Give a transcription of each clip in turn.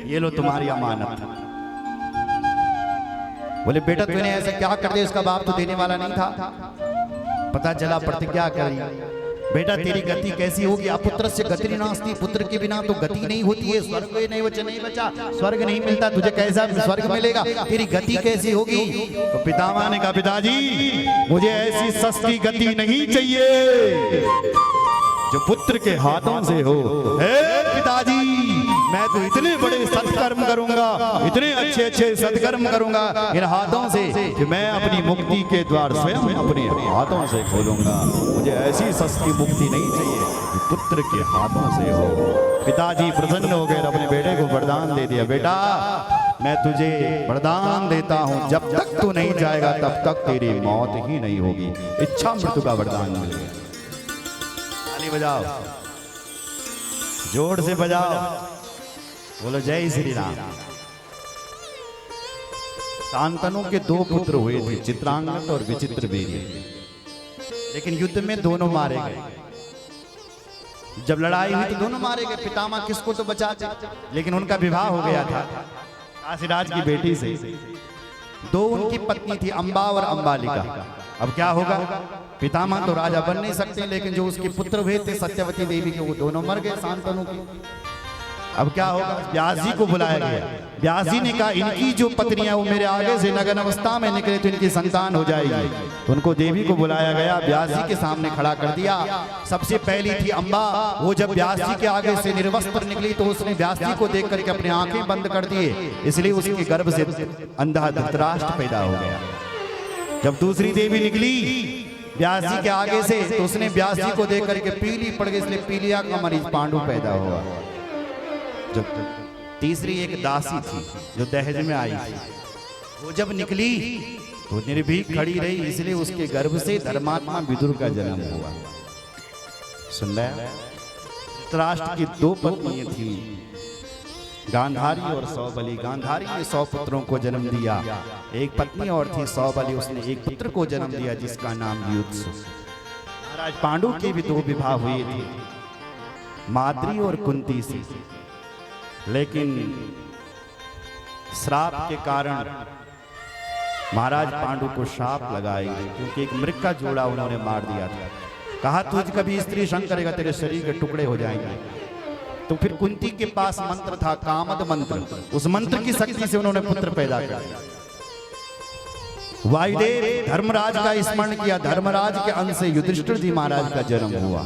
ये लो तुम्हारी अमानत। बोले बेटा तूने ऐसा क्या कर दिया, उसका बाप तो देने वाला नहीं था। पता चला प्रतिज्ञा करी, बेटा तेरी गति कैसी होगी, अपुत्र से गति नास्ती, पुत्र के बिना तो गति नहीं होती है। स्वर्ग नहीं बचा, स्वर्ग नहीं मिलता तुझे, कैसा स्वर्ग मिलेगा, तेरी गति कैसी होगी। तो पितामह ने कहा पिताजी मुझे ऐसी सस्ती गति नहीं चाहिए जो पुत्र के हाथों से हो। पिताजी मैं तो इतने बड़े सत्कर्म करूंगा, इतने अच्छे अच्छे सत्कर्म करूंगा इन हाथों से कि मैं अपनी मुक्ति के द्वार स्वयं अपने हाथों से खोलूंगा। मुझे ऐसी सस्ती मुक्ति नहीं चाहिए कि पुत्र के हाथों से हो। पिताजी प्रसन्न हो गए, अपने बेटे को वरदान दे दिया, बेटा मैं तुझे वरदान देता हूं, जब तक तू नहीं जाएगा तब तक तेरी मौत ही नहीं होगी। इच्छा मृत्यु का वरदान मिल गया। ताली बजाओ, जोर से बजाओ, बोलो जय श्री राम। शांतनु के दो पुत्र हुए थे, चित्रांगद और विचित्रवीर्य, लेकिन युद्ध में दोनों मारे गए। जब लड़ाई हुई तो दोनों मारे गए। पितामह किसको तो बचाते, लेकिन उनका विवाह हो गया था काशीराज की बेटी से। दो उनकी पत्नी थी, अंबा और अंबालिका। अब क्या होगा, पितामह तो राजा बन नहीं सकते, लेकिन जो उसके पुत्र हुए थे सत्यवती देवी के, वो दोनों मर गए शांतनु के। अब क्या होगा, व्यास जी को बुलाया गया। व्यास जी ने कहा इनकी जो पत्नियां वो मेरे आगे से नग्न अवस्था में निकले तो इनकी संतान हो जाएगी। तो उनको देवी को बुलाया गया, व्यास जी के सामने खड़ा कर दिया। सबसे पहली थी अंबा। वो जब व्यास जी के आगे से निर्वस्त्र निकली तो उसने व्यास जी को देख करके अपनी आंखें बंद कर दिए, इसलिए उसके गर्भ से अंधा धृतराष्ट्र पैदा हो गया। जब दूसरी देवी निकली व्यास जी के आगे से तो उसने व्यास जी को देख करके पीली पड़ गई, इसलिए पीलिया का मरीज पांडु पैदा हुआ। जब तीसरी एक दासी थी जो दहेज में आई थी, वो जब निकली तो निर्भीक खड़ी रही, इसलिए उसके गर्भ से धर्मात्मा विदुर का जन्म हुआ। सुन रहे, धृतराष्ट्र की दो पत्नियां थी, गांधारी और सौबली। गांधारी ने 100 पुत्रों को जन्म दिया। एक पत्नी और थी सौबली, उसने एक पुत्र को जन्म दिया जिसका नाम युत्सु। महाराज पांडु के भी 2 विवाह हुए थे, माद्री और कुंती से, लेकिन श्राप के कारण महाराज पांडु को शाप लगाएंगे, क्योंकि एक मृग का जोड़ा उन्होंने मार दिया था। कहा तुझ कभी स्त्री संग करेगा तेरे शरीर के टुकड़े हो जाएंगे। तो फिर कुंती के पास मंत्र था, कामद मंत्र, उस मंत्र की शक्ति से उन्होंने पुत्र पैदा कर दिया। वायुदेव धर्मराज का स्मरण किया, धर्मराज के अंश से युधिष्ठिर जी महाराज का जन्म हुआ।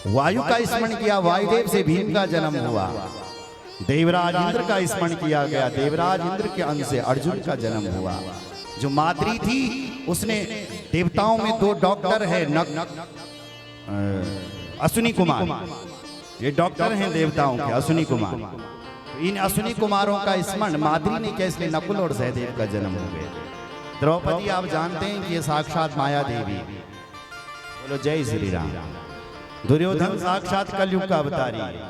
वायु का स्मरण किया, वायुदेव से भीम का जन्म हुआ। देवराज इंद्र का स्मरण किया गया, देवराज इंद्र के अंश से अर्जुन का जन्म हुआ। जो माद्री थी उसने, देवताओं में 2 डॉक्टर है, अश्विनी कुमार, ये डॉक्टर हैं देवताओं के, अश्विनी कुमार। इन अश्विनी कुमारों का स्मरण माद्री ने किया, इसलिए नकुल और सहदेव का जन्म हो गया। द्रौपदी आप जानते हैं कि ये साक्षात माया देवी। बोलो जय श्री राम। दुर्योधन साक्षात कलयुग का अवतारी है,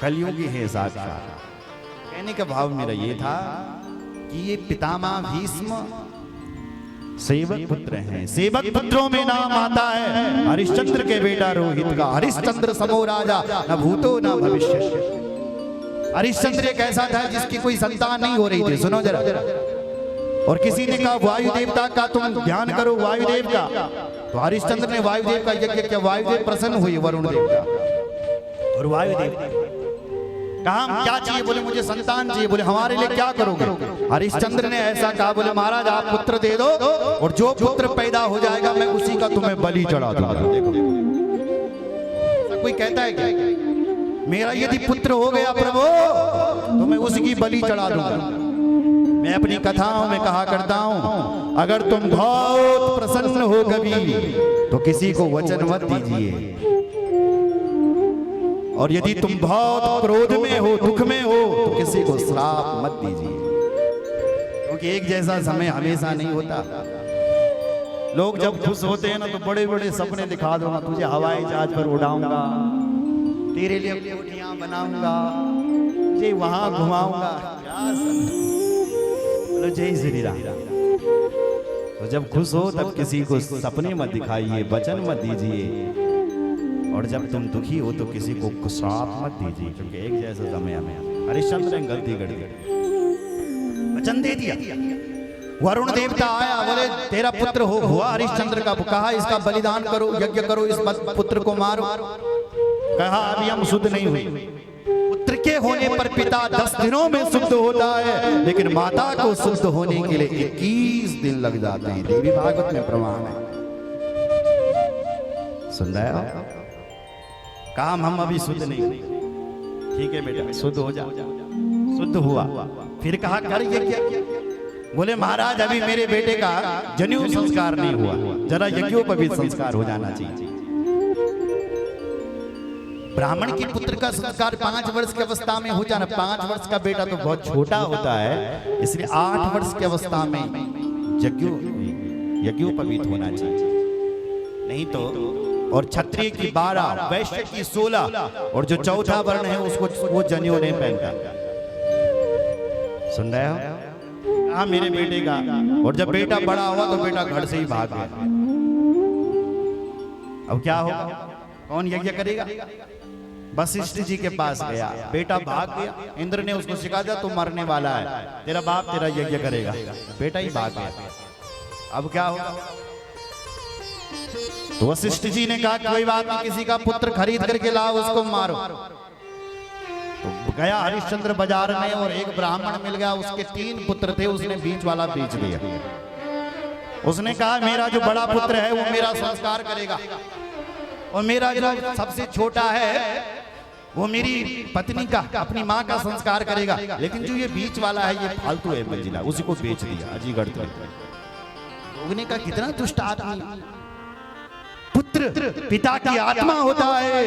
कलयुगी है साक्षात। कहने का भाव मेरा ये था कि ये पितामह भीष्म सेवक पुत्र हैं। सेवक पुत्रों में नाम आता है हरिश्चंद्र के बेटा रोहित का। हरिश्चंद्र समो राजा न भूतो न भविष्य। हरिश्चंद्र एक ऐसा था जिसकी कोई संतान नहीं हो रही थी। सुनो जरा, और किसी ने कहा वायु देवता का तुम ध्यान करो, वायुदेव का। तो हरिश्चंद्र ने वायुदेव का यज्ञ किया, वायुदेव प्रसन्न हुए वरुण देव का। और वायुदेव कहा क्या चाहिए, बोले मुझे संतान चाहिए। बोले हमारे लिए क्या करोगे। हरिश्चंद्र ने ऐसा कहा, बोले महाराज आप पुत्र दे दो, और जो पुत्र पैदा हो जाएगा मैं उसी का तुम्हें बलि चढ़ा दूंगा। देखो कोई कहता है क्या, मेरा यदि पुत्र हो गया प्रभु तो मैं उसकी बलि चढ़ा दूंगा। मैं अपनी कथाओं में कहा करता हूं, अगर तुम बहुत प्रसन्न हो कभी तो किसी को वचन मत दीजिए, और यदि तुम बहुत क्रोध में हो, दुख में हो, तो किसी को श्राप मत दीजिए, क्योंकि एक जैसा समय हमेशा नहीं होता। लोग जब खुश होते हैं ना तो बड़े बड़े सपने दिखा दूंगा, तुझे हवाई जहाज पर उड़ाऊंगा, तेरे लिए कोठियां बनाऊंगा, तुझे वहां घुमाऊंगा। बोलो जय श्री राम। तो जब खुश हो तब किसी को सपने मत दिखाइए, वचन मत दीजिए, और जब तुम दुखी हो तो किसी को श्राप मत दीजिए, क्योंकि एक जैसा समय हमें हरिश्चंद्र ने गलती कर दी, वचन दे दिया। वरुण देवता आया, बोले तेरा पुत्र हुआ हरिश्चंद्र का, कहा इसका बलिदान करो, यज्ञ करो, इस पुत्र को मारो। कहा अभी हम शुद्ध नहीं हुए। पुत्र के होने पर पिता 10 दिनों में शुद्ध होता है, लेकिन माता को शुद्ध होने के लिए 21 दिन लग जाते हैं। देवी भागवत में प्रमाण है, सुन रहे हो? कहा हम अभी शुद्ध नहीं। ठीक है बेटा, शुद्ध हो जा। शुद्ध हुआ, फिर कहा कर यज्ञ। बोले महाराज अभी मेरे बेटे का जनेऊ संस्कार नहीं हुआ, जरा यज्ञोपवीत संस्कार हो जाना चाहिए। ब्राह्मण के पुत्र का संस्कार 5 वर्ष की अवस्था में हो जाना। 5 वर्ष का बेटा तो बहुत छोटा होता है, इसलिए 8 वर्ष की अवस्था में यज्ञोपवीत होना चाहिए। नहीं तो, और क्षत्रिय की 12, वैश्य की 16, और जो चौथा वर्ण है उसको वो जनेऊ नहीं पहनता। सुन रहे हो? हाँ मेरे बेटे का। और जब बेटा बड़ा हुआ तो बेटा घर से ही भाग गया। अब क्या होगा? कौन यज्ञ करेगा? वशिष्ठ जी के पास गया, बेटा भाग गया। इंद्र ने उसको सिखा दिया तू मरने वाला है, तेरा बाप तेरा यज्ञ करेगा। बेटा ही भाग गया। अब क्या होगा? तो वशिष्ठ जी ने कहा कोई बात नहीं, किसी का पुत्र खरीद करके लाओ, उसको मारो। तो गया हरिश्चंद्र बाजार में, और एक ब्राह्मण मिल गया, उसके 3 पुत्र थे, उसने बीच वाला बेच दिया। उसने कहा मेरा जो बड़ा पुत्र है वो मेरा संस्कार करेगा, और मेरा जो सबसे छोटा है वो मेरी पत्नी का, अपनी माँ का संस्कार करेगा, लेकिन जो ये बीच वाला है ये फालतू है मंजिला, उसी को बेच दिया। अजीगढ़ लोगों का कितना दुष्ट आदमी। पुत्र पिता की आत्मा होता है।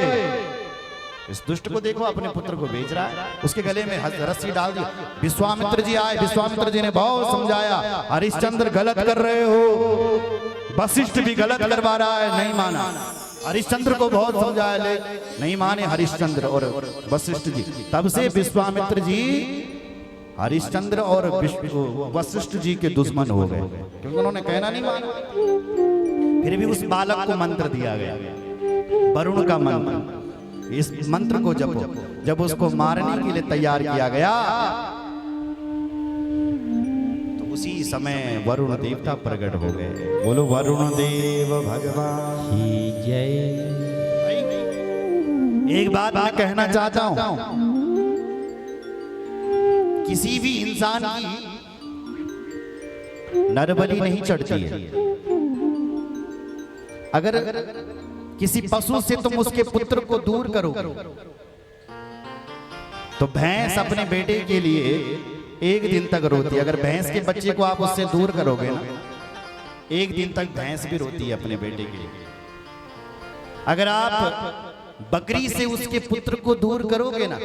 इस दुष्ट को देखो, अपने पुत्र को बेच रहा है, उसके गले में रस्सी डाल दी। विश्वामित्र जी आए, विश्वामित्र जी ने बहुत समझाया, हरिश्चंद्र गलत कर रहे हो। वशिष्ठ भी गलत करवा रहा है, नहीं माना। हरिश्चंद्र को बहुत समझाया, ले नहीं माने हरिश्चंद्र और वशिष्ठ जी। तब से विश्वामित्र जी हरिश्चंद्र और वशिष्ठ जी के दुश्मन हो गए, क्योंकि उन्होंने कहना नहीं माना। फिर भी उस बालक को मंत्र दिया गया, वरुण का मंत्र। इस मंत्र को जब उसको मारने के लिए तैयार किया गया, तो उसी समय वरुण देवता प्रकट हो गए। बोलो वरुण देव भगवान की जय। एक बात मैं कहना चाहता हूं, किसी भी इंसान की नरबली नहीं चढ़ती है। अगर किसी पशु से तुम उसके पुत्र को दूर करो, तो भैंस अपने बेटे के लिए 1 दिन तक रोती है। अगर भैंस के बच्चे को आप उससे दूर करोगे ना, 1 दिन तक भैंस भी रोती है अपने बेटे के लिए। अगर आप बकरी से उसके पुत्र को दूर करोगे ना,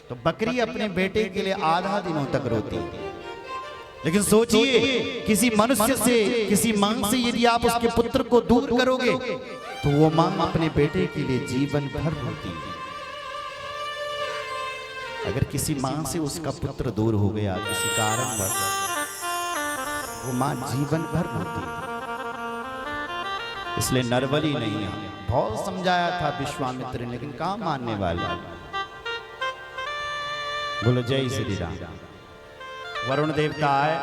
तो बकरी अपने बेटे के लिए आधा दिनों तक रोती है। लेकिन सोचिए, किसी मनुष्य से, किसी मां से यदि आप उसके पुत्र को दूर करोगे, तो वो मां अपने बेटे के लिए जीवन भर रोती है। अगर किसी मां से उसका पुत्र दूर हो गया किसी कारणवश, वो मां जीवन भर रोती है। इसलिए नरबली नहीं है। बहुत समझाया था विश्वामित्र ने, लेकिन कहां मानने वाले। बोलो जय श्री राम। वरुण देवता आए,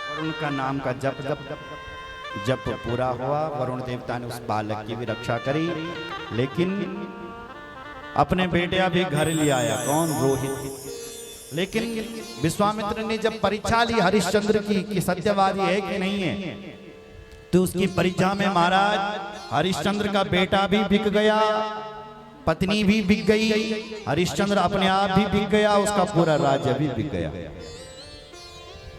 वरुण का नाम का जप पूरा हुआ। वरुण देवता ने उस बालक की भी रक्षा करी, लेकिन अपने बेटे अभी घर ले आया। कौन? रोहित। लेकिन विश्वामित्र ने जब परीक्षा ली हरिश्चंद्र की कि सत्यवादी है कि नहीं है, तो उसकी परीक्षा में महाराज हरिश्चंद्र का बेटा भी बिक गया, पत्नी भी बिक गई, हरिश्चंद्र अपने आप भी बिक गया, उसका पूरा राज्य भी बिक गया।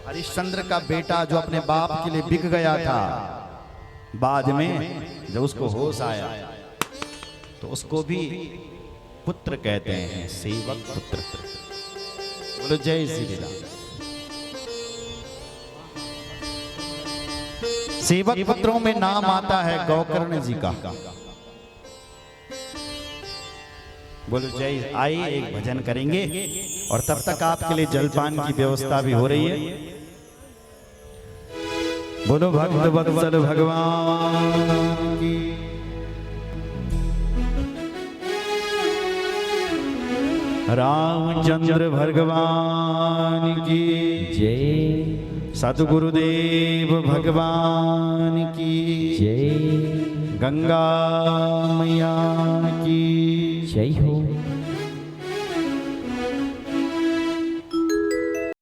हरिश्चंद्र का बेटा जो अपने बाप के लिए बिक गया था, बाद में जब उसको होश आया तो उसको भी पुत्र कहते हैं, सेवक पुत्र। बोलो जय श्री राम। सेवक पुत्रों में नाम आता है गौकर्ण जी का। बोलो जय। आइए एक भजन करेंगे, और तब तक आपके लिए जलपान की व्यवस्था भी हो रही है। बोलो भक्त वत्सल भगवान की। रामचंद्र भगवान की जय। सतगुरुदेव भगवान की जय। गंगा मैया की जय हो।